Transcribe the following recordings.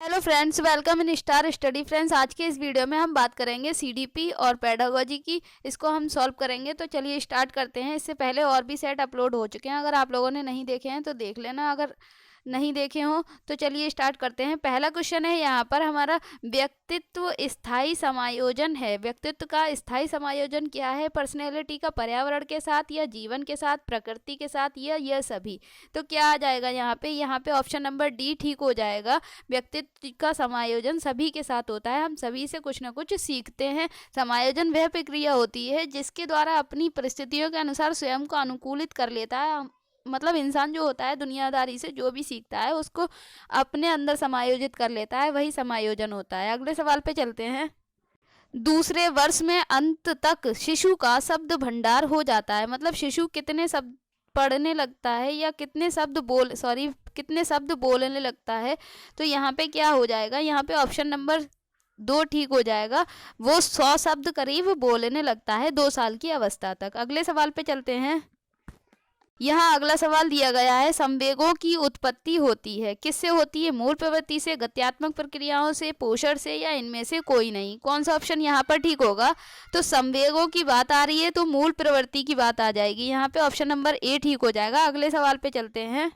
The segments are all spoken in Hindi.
Hello friends, welcome in star study. Friends, आज के इस वीडियो में हम बात करेंगे सीडीपी और पेडागोजी की। इसको हम सॉल्व करेंगे, तो चलिए स्टार्ट करते हैं। इससे पहले और भी सेट अपलोड हो चुके हैं, अगर आप लोगों ने नहीं देखे हैं तो देख लेना, अगर नहीं देखे हो तो चलिए स्टार्ट करते हैं। पहला क्वेश्चन है यहाँ पर हमारा, व्यक्तित्व स्थायी समायोजन है। व्यक्तित्व का स्थायी समायोजन क्या है? पर्सनैलिटी का पर्यावरण के साथ, या जीवन के साथ, प्रकृति के साथ, या यह सभी। तो क्या आ जाएगा यहाँ पे ऑप्शन नंबर डी ठीक हो जाएगा। व्यक्तित्व का समायोजन सभी के साथ होता है, हम सभी से कुछ ना कुछ सीखते हैं। समायोजन वह प्रक्रिया होती है जिसके द्वारा अपनी परिस्थितियों के अनुसार स्वयं को अनुकूलित कर लेता है। मतलब इंसान जो होता है दुनियादारी से जो भी सीखता है उसको अपने अंदर समायोजित कर लेता है, वही समायोजन होता है। अगले सवाल पे चलते हैं। दूसरे वर्ष में अंत तक शिशु का शब्द भंडार हो जाता है। मतलब शिशु कितने शब्द पढ़ने लगता है, या कितने शब्द बोलने लगता है। तो यहाँ पे क्या हो जाएगा? यहाँ पे ऑप्शन नंबर 2 ठीक हो जाएगा। वो 100 शब्द करीब बोलने लगता है 2 साल की अवस्था तक। अगले सवाल पे चलते हैं। यहाँ अगला सवाल दिया गया है, संवेगों की उत्पत्ति होती है किससे होती है? मूल प्रवृत्ति से, गत्यात्मक प्रक्रियाओं से, पोषण से, या इनमें से कोई नहीं। कौन सा ऑप्शन यहाँ पर ठीक होगा? तो संवेगों की बात आ रही है तो मूल प्रवृत्ति की बात आ जाएगी। यहाँ पे ऑप्शन नंबर ए ठीक हो जाएगा। अगले सवाल पे चलते हैं।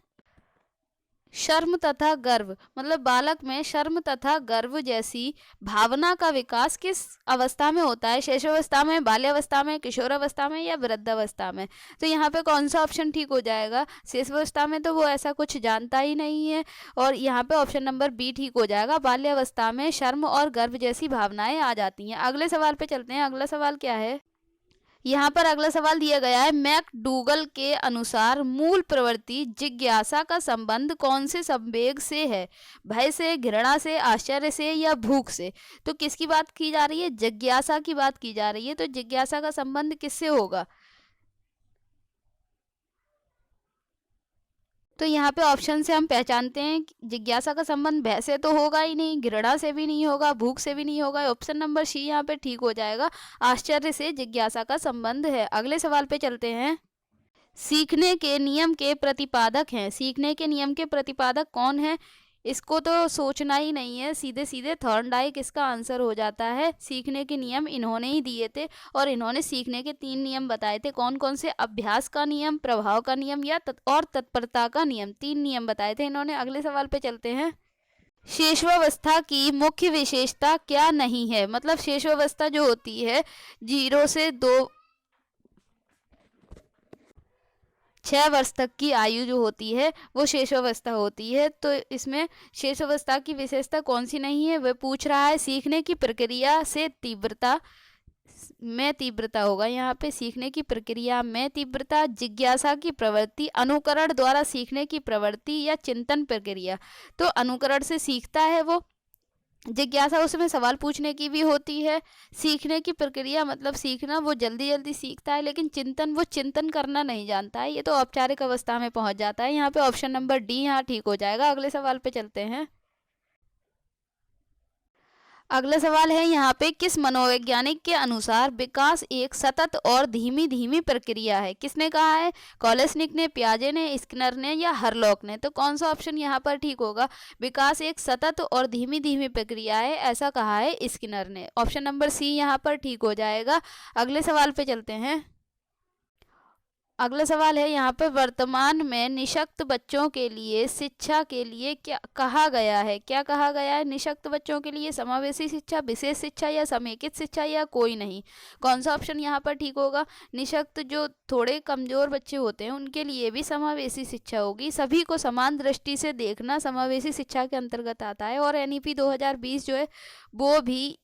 शर्म तथा गर्व, मतलब बालक में शर्म तथा गर्व जैसी भावना का विकास किस अवस्था में होता है? शैशवावस्था में, बाल्यावस्था में, किशोरावस्था में, या वृद्धावस्था में। तो यहाँ पे कौन सा ऑप्शन ठीक हो जाएगा? शैशवावस्था में तो वो ऐसा कुछ जानता ही नहीं है, और यहाँ पे ऑप्शन नंबर बी ठीक हो जाएगा। बाल्यावस्था में शर्म और गर्व जैसी भावनाएं आ जाती हैं। अगले सवाल पे चलते हैं। अगला सवाल क्या है? यहाँ पर अगला सवाल दिया गया है, मैकडूगल के अनुसार मूल प्रवृत्ति जिज्ञासा का संबंध कौन से संवेग से है? भय से, घृणा से, आश्चर्य से, या भूख से। तो किसकी बात की जा रही है? जिज्ञासा की बात की जा रही है। तो जिज्ञासा का संबंध किससे होगा? तो यहाँ पे ऑप्शन से हम पहचानते हैं कि जिज्ञासा का संबंध भय से तो होगा ही नहीं, घृणा से भी नहीं होगा, भूख से भी नहीं होगा। ऑप्शन नंबर सी यहाँ पे ठीक हो जाएगा। आश्चर्य से जिज्ञासा का संबंध है। अगले सवाल पे चलते हैं। सीखने के नियम के प्रतिपादक हैं। सीखने के नियम के प्रतिपादक कौन है? इसको तो सोचना ही नहीं है, सीधे सीधे थॉर्नडाइक इसका आंसर हो जाता है। सीखने के नियम इन्होंने ही दिए थे, और इन्होंने सीखने के 3 नियम बताए थे। कौन कौन से? अभ्यास का नियम, प्रभाव का नियम, या और तत्परता का नियम। 3 नियम बताए थे इन्होंने। अगले सवाल पे चलते हैं। शेषवावस्था की मुख्य विशेषता क्या नहीं है? मतलब शेषवावस्था जो होती है 0 से 6 वर्ष तक की आयु जो होती है वो शेषावस्था होती है। तो इसमें शेषावस्था की विशेषता कौन सी नहीं है? वह पूछ रहा है। सीखने की प्रक्रिया से तीव्रता में तीव्रता होगा यहाँ पे। सीखने की प्रक्रिया में तीव्रता, जिज्ञासा की प्रवृत्ति, अनुकरण द्वारा सीखने की प्रवृत्ति, या चिंतन प्रक्रिया। तो अनुकरण से सीखता है वो। जिज्ञासा उसमें सवाल पूछने की भी होती है। सीखने की प्रक्रिया मतलब सीखना, वो जल्दी जल्दी सीखता है, लेकिन चिंतन, वो चिंतन करना नहीं जानता है। ये तो औपचारिक अवस्था में पहुंच जाता है। यहाँ पे ऑप्शन नंबर डी यहाँ ठीक हो जाएगा। अगले सवाल पे चलते हैं। अगला सवाल है यहाँ पे, किस मनोवैज्ञानिक के अनुसार विकास एक सतत और धीमी धीमी प्रक्रिया है? किसने कहा है? कॉलेसनिक ने, पियाजे ने, स्किनर ने, या हरलॉक ने। तो कौन सा ऑप्शन यहाँ पर ठीक होगा? विकास एक सतत और धीमी धीमी प्रक्रिया है, ऐसा कहा है स्किनर ने। ऑप्शन नंबर सी यहाँ पर ठीक हो जाएगा। अगले सवाल पे चलते हैं। अगला सवाल है यहाँ पे, वर्तमान में निशक्त बच्चों के लिए शिक्षा के लिए क्या कहा गया है? क्या कहा गया है निशक्त बच्चों के लिए? समावेशी शिक्षा, विशेष शिक्षा, या समेकित शिक्षा, या कोई नहीं। कौन सा ऑप्शन यहाँ पर ठीक होगा? निशक्त जो थोड़े कमजोर बच्चे होते हैं उनके लिए भी समावेशी शिक्षा होगी। सभी को समान दृष्टि से देखना समावेशी शिक्षा के अंतर्गत आता है। और एनईपी 2020 जो है वो भी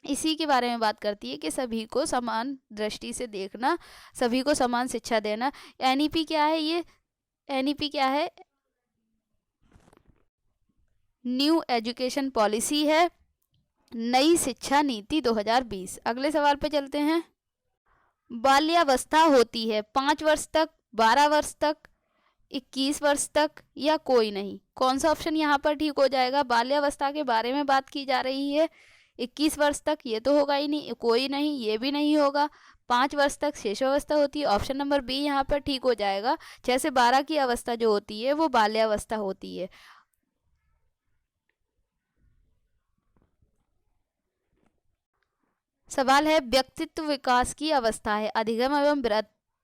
इसी के बारे में बात करती है कि सभी को समान दृष्टि से देखना, सभी को समान शिक्षा देना। एनईपी क्या है? ये एनईपी क्या है? न्यू एजुकेशन पॉलिसी है, नई शिक्षा नीति 2020। अगले सवाल पे चलते हैं। बाल्यावस्था होती है 5 वर्ष तक, 12 वर्ष तक, 21 वर्ष तक, या कोई नहीं। कौन सा ऑप्शन यहाँ पर ठीक हो जाएगा? बाल्यावस्था के बारे में बात की जा रही है। 21 वर्ष तक ये तो होगा ही नहीं, कोई नहीं ये भी नहीं होगा। 5 वर्ष तक शेषावस्था होती है। ऑप्शन नंबर बी यहाँ पर ठीक हो जाएगा। 6 से 12 की अवस्था जो होती है वो बाल्यावस्था होती है। सवाल है व्यक्तित्व विकास की अवस्था है अधिगम एवं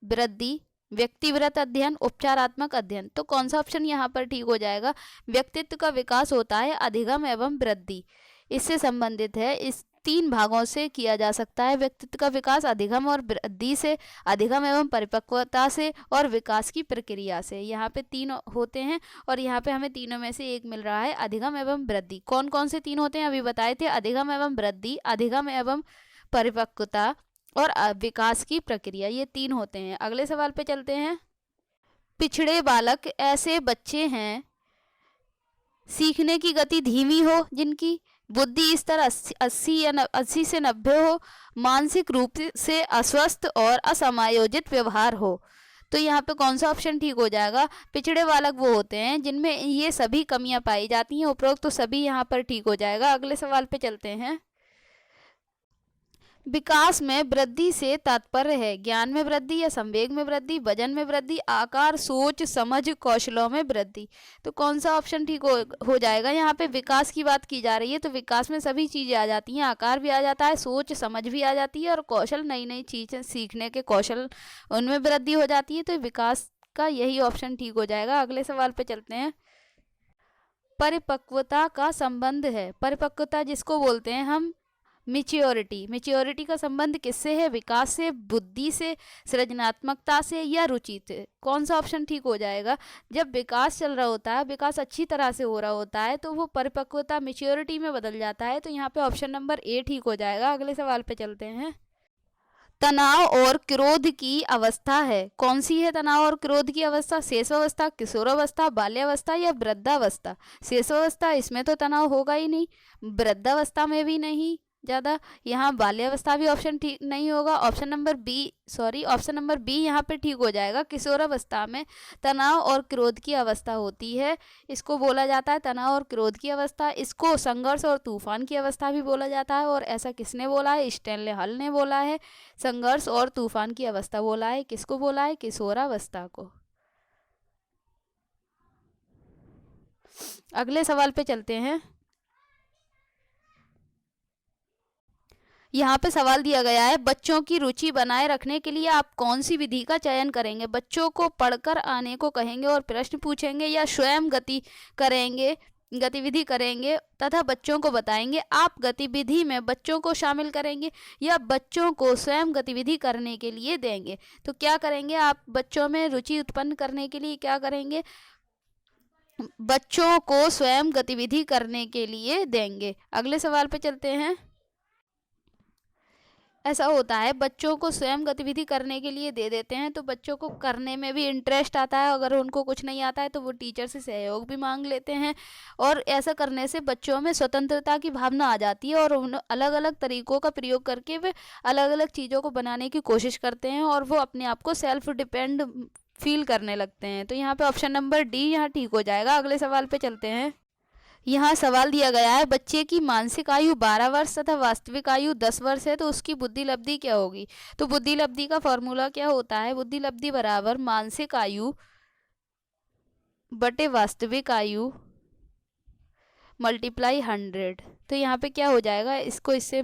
वृद्धि, व्यक्तिवृत्त अध्ययन, उपचारात्मक अध्ययन। तो कौन सा ऑप्शन यहाँ पर ठीक हो जाएगा? व्यक्तित्व का विकास होता है अधिगम एवं वृद्धि, इससे संबंधित है। इस 3 भागों से किया जा सकता है व्यक्तित्व का विकास, अधिगम और वृद्धि से, अधिगम एवं परिपक्वता से, और विकास की प्रक्रिया से। यहाँ पे 3 होते हैं और यहाँ पे हमें तीनों में से एक मिल रहा है, अधिगम एवं वृद्धि। कौन कौन से 3 होते हैं अभी बताए थे? अधिगम एवं वृद्धि, अधिगम एवं परिपक्वता और विकास की प्रक्रिया, ये 3 होते हैं। अगले सवाल पे चलते हैं। पिछड़े बालक ऐसे बच्चे हैं सीखने की गति धीमी हो, जिनकी बुद्धि स्तर 80 से 90 हो, मानसिक रूप से अस्वस्थ और असमायोजित व्यवहार हो। तो यहाँ पे कौन सा ऑप्शन ठीक हो जाएगा? पिछड़े बालक वो होते हैं जिनमें ये सभी कमियां पाई जाती हैं, उपरोक्त तो सभी यहाँ पर ठीक हो जाएगा। अगले सवाल पे चलते हैं। विकास में वृद्धि से तात्पर्य है ज्ञान में वृद्धि या संवेग में वृद्धि, वजन में वृद्धि, आकार, सोच, समझ, कौशलों में वृद्धि। तो कौन सा ऑप्शन ठीक हो जाएगा? यहाँ पे विकास की बात की जा रही है तो विकास में सभी चीजें आ जाती हैं, आकार भी आ जाता है, सोच समझ भी आ जाती है, और कौशल, नई नई चीजें सीखने के कौशल, उनमें वृद्धि हो जाती है। तो विकास का यही ऑप्शन ठीक हो जाएगा। अगले सवाल पे चलते हैं। परिपक्वता का संबंध है, परिपक्वता जिसको बोलते हैं हम मैच्योरिटी का संबंध किससे है? विकास से, बुद्धि से, सृजनात्मकता से, या रुचि से। कौन सा ऑप्शन ठीक हो जाएगा? जब विकास चल रहा होता है, विकास अच्छी तरह से हो रहा होता है, तो वो परिपक्वता मैच्योरिटी में बदल जाता है। तो यहाँ पे ऑप्शन नंबर ए ठीक हो जाएगा। अगले सवाल पे चलते हैं। तनाव और क्रोध की अवस्था है, कौन सी है तनाव और क्रोध की अवस्था? शेषावस्था, किशोरावस्था, बाल्यावस्था या वृद्धावस्था? शेषावस्था, इसमें तो तनाव होगा ही नहीं, वृद्धावस्था में भी नहीं ज़्यादा, यहाँ बाल्यावस्था भी ऑप्शन ठीक नहीं होगा। ऑप्शन नंबर बी यहाँ पे ठीक हो जाएगा। किशोरावस्था में तनाव और क्रोध की अवस्था होती है, इसको बोला जाता है तनाव और क्रोध की अवस्था। इसको संघर्ष और तूफान की अवस्था भी बोला जाता है, और ऐसा किसने बोला है? स्टैनले हल ने बोला है। संघर्ष और तूफान की अवस्था बोला है, किसको बोला है? किशोरावस्था को। अगले सवाल पे चलते हैं। यहाँ पे सवाल दिया गया है, बच्चों की रुचि बनाए रखने के लिए आप कौन सी विधि का चयन करेंगे? बच्चों को पढ़कर आने को कहेंगे और प्रश्न पूछेंगे, या स्वयं गतिविधि करेंगे तथा बच्चों को बताएंगे? आप गतिविधि में बच्चों को शामिल करेंगे या बच्चों को स्वयं गतिविधि करने के लिए देंगे? तो क्या करेंगे आप? बच्चों में रुचि उत्पन्न करने के लिए क्या करेंगे? बच्चों को स्वयं गतिविधि करने के लिए देंगे। अगले सवाल पे चलते हैं। ऐसा होता है, बच्चों को स्वयं गतिविधि करने के लिए दे देते हैं तो बच्चों को करने में भी इंटरेस्ट आता है। अगर उनको कुछ नहीं आता है तो वो टीचर से सहयोग भी मांग लेते हैं, और ऐसा करने से बच्चों में स्वतंत्रता की भावना आ जाती है, और उन अलग अलग तरीकों का प्रयोग करके वे अलग अलग चीज़ों को बनाने की कोशिश करते हैं, और वो अपने आप को सेल्फ डिपेंड फील करने लगते हैं। तो यहाँ पे ऑप्शन नंबर डी यहाँ ठीक हो जाएगा। अगले सवाल पे चलते हैं। यहाँ सवाल दिया गया है, बच्चे की मानसिक आयु 12 वर्ष तथा वास्तविक आयु 10 वर्ष है, तो उसकी बुद्धि लब्धि क्या होगी? तो बुद्धि लब्धि का फॉर्मूला क्या होता है? बुद्धि लब्धि बराबर मानसिक आयु बटे वास्तविक आयु मल्टीप्लाई 100। तो यहाँ पे क्या हो जाएगा? इसको इससे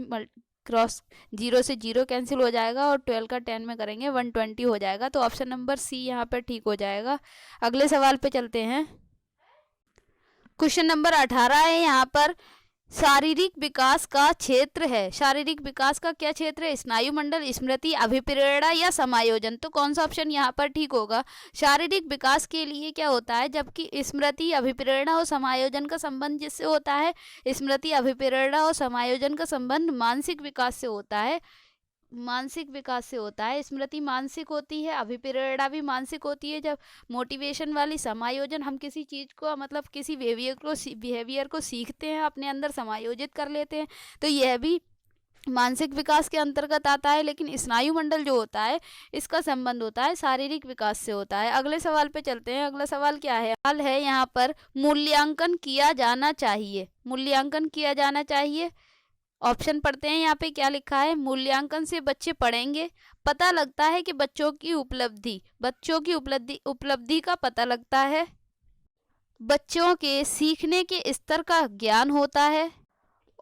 क्रॉस 0 से 0 कैंसिल हो जाएगा, और 12 का 10 में करेंगे 120 हो जाएगा। तो ऑप्शन नंबर सी यहाँ पर ठीक हो जाएगा। अगले सवाल पे चलते हैं। क्वेश्चन नंबर 18 है, यहाँ पर शारीरिक विकास का क्षेत्र है। शारीरिक विकास का क्या क्षेत्र है? स्नायु मंडल, स्मृति, अभिप्रेरणा या समायोजन? तो कौन सा ऑप्शन यहाँ पर ठीक होगा? शारीरिक विकास के लिए क्या होता है? जबकि स्मृति, अभिप्रेरणा और समायोजन का संबंध जिससे होता है, स्मृति, अभिप्रेरणा और समायोजन का संबंध मानसिक विकास से होता है। स्मृति मानसिक होती है, अभिप्रेरणा भी मानसिक होती है। जब मोटिवेशन वाली, समायोजन, हम किसी चीज़ को मतलब किसी बिहेवियर को सीखते हैं, अपने अंदर समायोजित कर लेते हैं, तो यह भी मानसिक विकास के अंतर्गत आता है। लेकिन स्नायु मंडल जो होता है, इसका संबंध होता है शारीरिक विकास से होता है। अगले सवाल पे चलते हैं। अगला सवाल क्या है? सवाल है यहाँ पर, मूल्यांकन किया जाना चाहिए। ऑप्शन पढ़ते हैं। यहाँ पे क्या लिखा है? मूल्यांकन से बच्चे पढ़ेंगे, पता लगता है कि बच्चों की उपलब्धि का पता लगता है, बच्चों के सीखने के स्तर का ज्ञान होता है,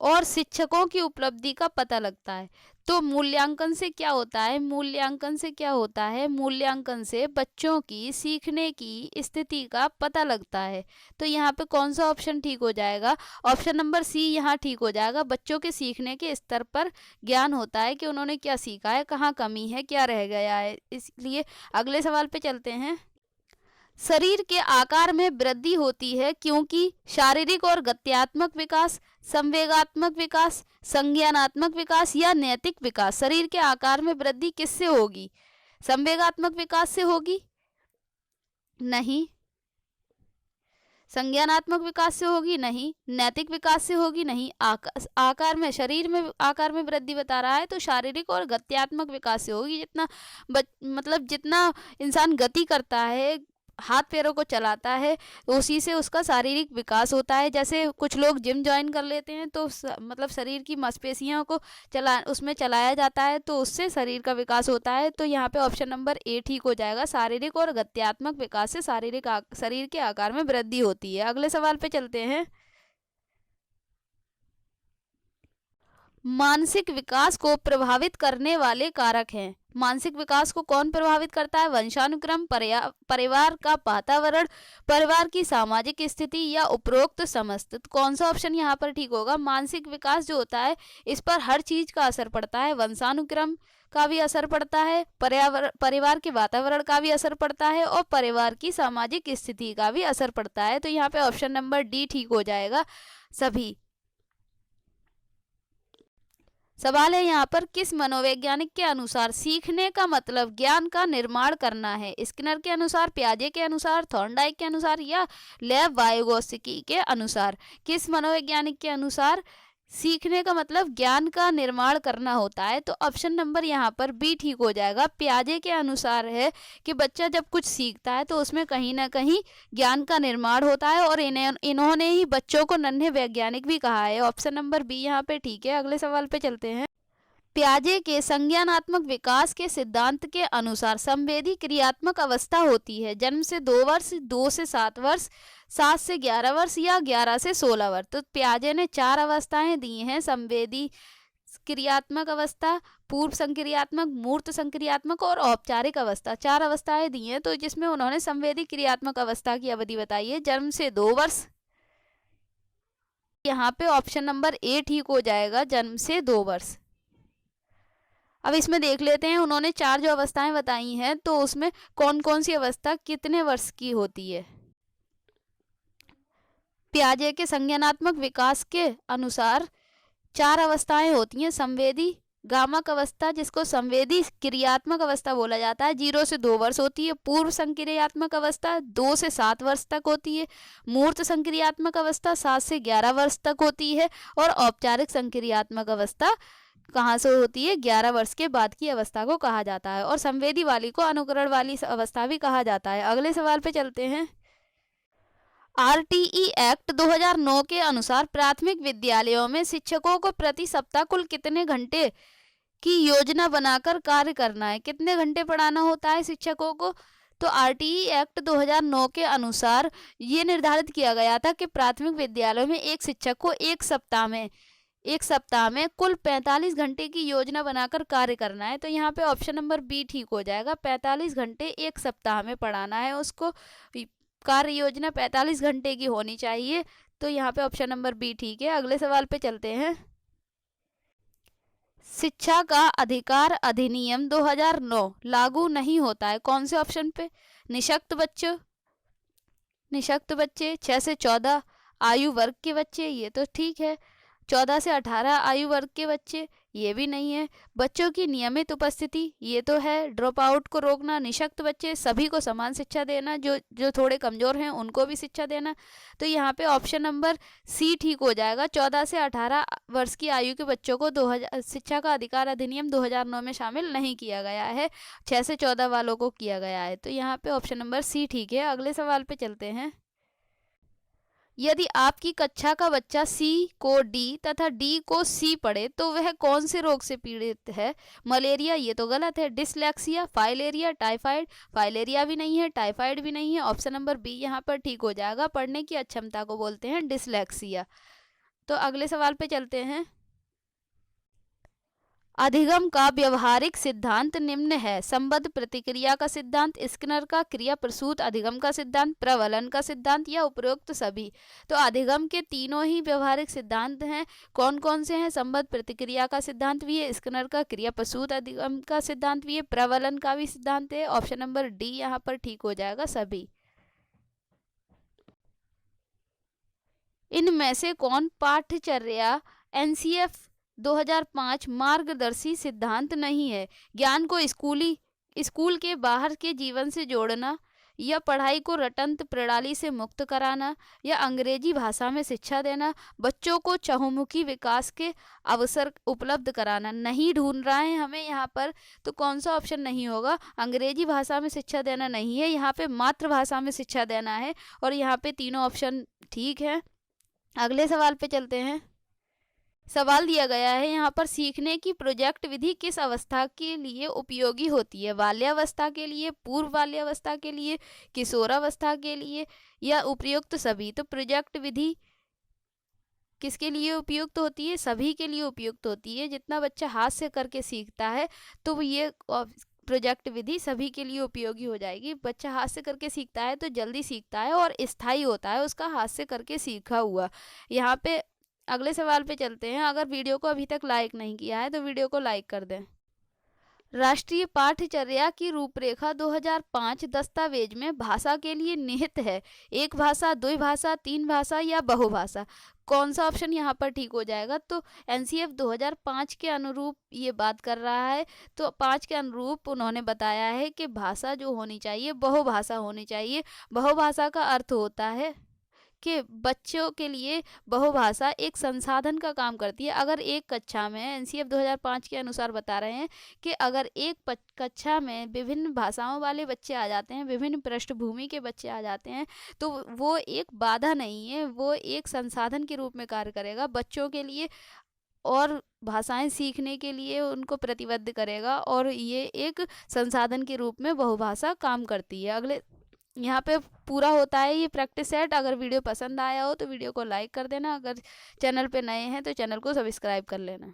और शिक्षकों की उपलब्धि का पता लगता है। तो मूल्यांकन से क्या होता है, मूल्यांकन से क्या होता है, मूल्यांकन से बच्चों की सीखने की स्थिति का पता लगता है। तो यहाँ पे कौन सा ऑप्शन ठीक हो जाएगा, ऑप्शन नंबर सी यहाँ ठीक हो जाएगा। बच्चों के सीखने के स्तर पर ज्ञान होता है कि उन्होंने क्या सीखा है, कहाँ कमी है, क्या रह गया है। इसलिए अगले सवाल पे चलते हैं। शरीर के आकार में वृद्धि होती है क्योंकि शारीरिक और गत्यात्मक विकास, संवेगात्मक विकास, संज्ञानात्मक विकास या नैतिक विकास। शरीर के आकार में वृद्धि किससे होगी, संवेगात्मक विकास से होगी, नहीं। संज्ञानात्मक विकास से होगी, नहीं। नैतिक विकास से होगी, नहीं। आकार में, शरीर में आकार में वृद्धि बता रहा है तो शारीरिक और गत्यात्मक विकास से होगी। जितना मतलब जितना इंसान गति करता है, हाथ पैरों को चलाता है, उसी से उसका शारीरिक विकास होता है। जैसे कुछ लोग जिम ज्वाइन कर लेते हैं तो मतलब शरीर की मांसपेशियों को उसमें चलाया जाता है तो उससे शरीर का विकास होता है। तो यहाँ पे ऑप्शन नंबर ए ठीक हो जाएगा। शारीरिक और गत्यात्मक विकास से शरीर के आकार में वृद्धि होती है। अगले सवाल पे चलते हैं। मानसिक विकास को प्रभावित करने वाले कारक हैं। मानसिक विकास को कौन प्रभावित करता है, वंशानुक्रम, परिवार का वातावरण, परिवार की सामाजिक स्थिति या उपरोक्त समस्त। तो कौन सा ऑप्शन यहाँ पर ठीक होगा, मानसिक विकास जो होता है इस पर हर चीज का असर पड़ता है। वंशानुक्रम का भी असर पड़ता है, परिवार के वातावरण का भी असर पड़ता है और परिवार की सामाजिक स्थिति का भी असर पड़ता है। तो यहाँ पे ऑप्शन नंबर डी ठीक हो जाएगा सभी। सवाल है यहाँ पर, किस मनोवैज्ञानिक के अनुसार सीखने का मतलब ज्ञान का निर्माण करना है। स्किनर के अनुसार, पियाजे के अनुसार, थॉर्नडाइक के अनुसार या लेव वाइगोत्स्की के अनुसार। किस मनोवैज्ञानिक के अनुसार सीखने का मतलब ज्ञान का निर्माण करना होता है। तो ऑप्शन नंबर यहाँ पर बी ठीक हो जाएगा। पियाजे के अनुसार है कि बच्चा जब कुछ सीखता है तो उसमें कहीं ना कहीं ज्ञान का निर्माण होता है और इन्होंने ही बच्चों को नन्हे वैज्ञानिक भी कहा है। ऑप्शन नंबर बी यहाँ पे ठीक है। अगले सवाल पे चलते हैं। पियाजे के संज्ञानात्मक विकास के सिद्धांत के अनुसार संवेदी क्रियात्मक अवस्था होती है जन्म से 2 वर्ष, 2 से 7 वर्ष, 7 से 11 वर्ष या 11 से 16 वर्ष। तो पियाजे ने 4 अवस्थाएं दी हैं, संवेदी क्रियात्मक अवस्था, पूर्व संक्रियात्मक, मूर्त संक्रियात्मक और औपचारिक अवस्था। 4 अवस्थाएं दी हैं। तो जिसमें उन्होंने संवेदी क्रियात्मक अवस्था की अवधि बताई है जन्म से 2 वर्ष। यहाँ पे ऑप्शन नंबर ए ठीक हो जाएगा, जन्म से 2 वर्ष। अब इसमें देख लेते हैं उन्होंने 4 जो अवस्थाएं बताई हैं तो उसमें कौन कौन सी अवस्था कितने वर्ष की होती है। पियाजे के संज्ञानात्मक विकास के अनुसार 4 अवस्थाएं होती हैं। संवेदी गामक अवस्था, जिसको संवेदी क्रियात्मक अवस्था बोला जाता है, 0 से 2 वर्ष होती है। पूर्व संक्रियात्मक अवस्था 2 से 7 वर्ष तक होती है। मूर्त संक्रियात्मक अवस्था 7 से 11 वर्ष तक होती है। और औपचारिक संक्रियात्मक अवस्था कहाँ से होती है, 11 वर्ष के बाद की अवस्था को कहा जाता है। और संवेदी वाली को अनुकरण वाली अवस्था भी कहा जाता है। अगले सवाल पे चलते हैं। आरटीई एक्ट 2009 के अनुसार प्राथमिक विद्यालयों में शिक्षकों को प्रति सप्ताह कुल कितने घंटे की योजना बनाकर कार्य करना है, कितने घंटे पढ़ाना होता है शिक्षकों को। तो आरटीई एक्ट 2009 के अनुसार ये निर्धारित किया गया था कि प्राथमिक विद्यालयों में एक शिक्षक को एक सप्ताह में कुल 45 घंटे की योजना बनाकर कार्य करना है। तो यहाँ पे ऑप्शन नंबर बी ठीक हो जाएगा। 45 घंटे एक सप्ताह में पढ़ाना है उसको, कार्य योजना 45 घंटे की होनी चाहिए। तो यहाँ पे ऑप्शन नंबर बी ठीक है। अगले सवाल पे चलते हैं। शिक्षा का अधिकार अधिनियम 2009 लागू नहीं होता है कौन से ऑप्शन पे, निशक्त बच्चे, 6 से 14 आयु वर्ग के बच्चे, ये तो ठीक है। 14 से 18 आयु वर्ग के बच्चे, ये भी नहीं है। बच्चों की नियमित उपस्थिति, ये तो है। ड्रॉप आउट को रोकना, निशक्त बच्चे, सभी को समान शिक्षा देना, जो थोड़े कमजोर हैं उनको भी शिक्षा देना। तो यहाँ पे ऑप्शन नंबर सी ठीक हो जाएगा। 14 से 18 वर्ष की आयु के बच्चों को शिक्षा का अधिकार अधिनियम 2009 में शामिल नहीं किया गया है, 6 से 14 वालों को किया गया है। तो यहाँ पे ऑप्शन नंबर सी ठीक है। अगले सवाल पे चलते हैं। यदि आपकी कक्षा का बच्चा सी को डी तथा डी को सी पढ़े तो वह कौन से रोग से पीड़ित है, मलेरिया, ये तो गलत है। डिसलेक्सिया, फाइलेरिया, टाइफाइड, फाइलेरिया भी नहीं है, टाइफाइड भी नहीं है। ऑप्शन नंबर बी यहाँ पर ठीक हो जाएगा। पढ़ने की अक्षमता को बोलते हैं डिसलेक्सिया। तो अगले सवाल पे चलते हैं। अधिगम का व्यवहारिक सिद्धांत निम्न है। संबद्ध प्रतिक्रिया का सिद्धांत, स्किनर का क्रिया प्रसूत अधिगम का सिद्धांत, प्रबलन का सिद्धांत या उपरोक्त सभी। तो अधिगम के तीनों ही व्यवहारिक सिद्धांत हैं। कौन कौन से हैं? संबद्ध प्रतिक्रिया का सिद्धांत भी है, स्किनर का क्रिया प्रसूत अधिगम का सिद्धांत भी है, प्रबलन का भी सिद्धांत है। ऑप्शन नंबर डी यहाँ पर ठीक हो जाएगा, सभी। इनमें से कौन पाठ्यचर्या एनसीएफ 2005 मार्गदर्शी सिद्धांत नहीं है? ज्ञान को स्कूल के बाहर के जीवन से जोड़ना, या पढ़ाई को रटंत प्रणाली से मुक्त कराना, या अंग्रेजी भाषा में शिक्षा देना, बच्चों को चहुमुखी विकास के अवसर उपलब्ध कराना। नहीं ढूंढ रहा है हमें यहाँ पर, तो कौन सा ऑप्शन नहीं होगा? अंग्रेजी भाषा में शिक्षा देना नहीं है, यहाँ पे मातृभाषा में शिक्षा देना है। और यहाँ पे तीनों ऑप्शन ठीक है। अगले सवाल पे चलते हैं। सवाल दिया गया है यहाँ पर, सीखने की प्रोजेक्ट विधि किस अवस्था के लिए उपयोगी होती है? बाल्यावस्था के लिए, पूर्व बाल्यावस्था के लिए, किशोरावस्था के लिए, या उपयुक्त सभी? तो प्रोजेक्ट विधि किसके लिए उपयुक्त होती है? सभी के लिए उपयुक्त होती है। जितना बच्चा हाथ से करके सीखता है तो ये प्रोजेक्ट विधि सभी के लिए उपयोगी हो जाएगी। बच्चा हाथ से करके सीखता है तो जल्दी सीखता है और स्थायी होता है उसका हाथ से करके सीखा हुआ। यहाँ पे अगले सवाल पे चलते हैं। अगर वीडियो को अभी तक लाइक नहीं किया है तो वीडियो को लाइक कर दें। राष्ट्रीय पाठ्यचर्या की रूपरेखा 2005 दस्तावेज में भाषा के लिए निहित है। एक भाषा, द्वि भाषा, तीन भाषा या बहुभाषा? कौन सा ऑप्शन यहाँ पर ठीक हो जाएगा? तो एनसीएफ 2005 के अनुरूप ये बात कर रहा है। तो 5 के अनुरूप उन्होंने बताया है कि भाषा जो होनी चाहिए बहुभाषा होनी चाहिए। बहुभाषा का अर्थ होता है कि बच्चों के लिए बहुभाषा एक संसाधन का काम करती है। अगर एक कक्षा में, एनसीएफ 2005 के अनुसार बता रहे हैं कि अगर एक कक्षा में विभिन्न भाषाओं वाले बच्चे आ जाते हैं, विभिन्न पृष्ठभूमि के बच्चे आ जाते हैं, तो वो एक बाधा नहीं है, वो एक संसाधन के रूप में कार्य करेगा बच्चों के लिए और भाषाएं सीखने के लिए उनको प्रतिबद्ध करेगा। और ये एक संसाधन के रूप में बहुभाषा काम करती है। अगले यहाँ पे पूरा होता है ये प्रैक्टिस सेट। अगर वीडियो पसंद आया हो तो वीडियो को लाइक कर देना। अगर चैनल पे नए हैं तो चैनल को सब्सक्राइब कर लेना।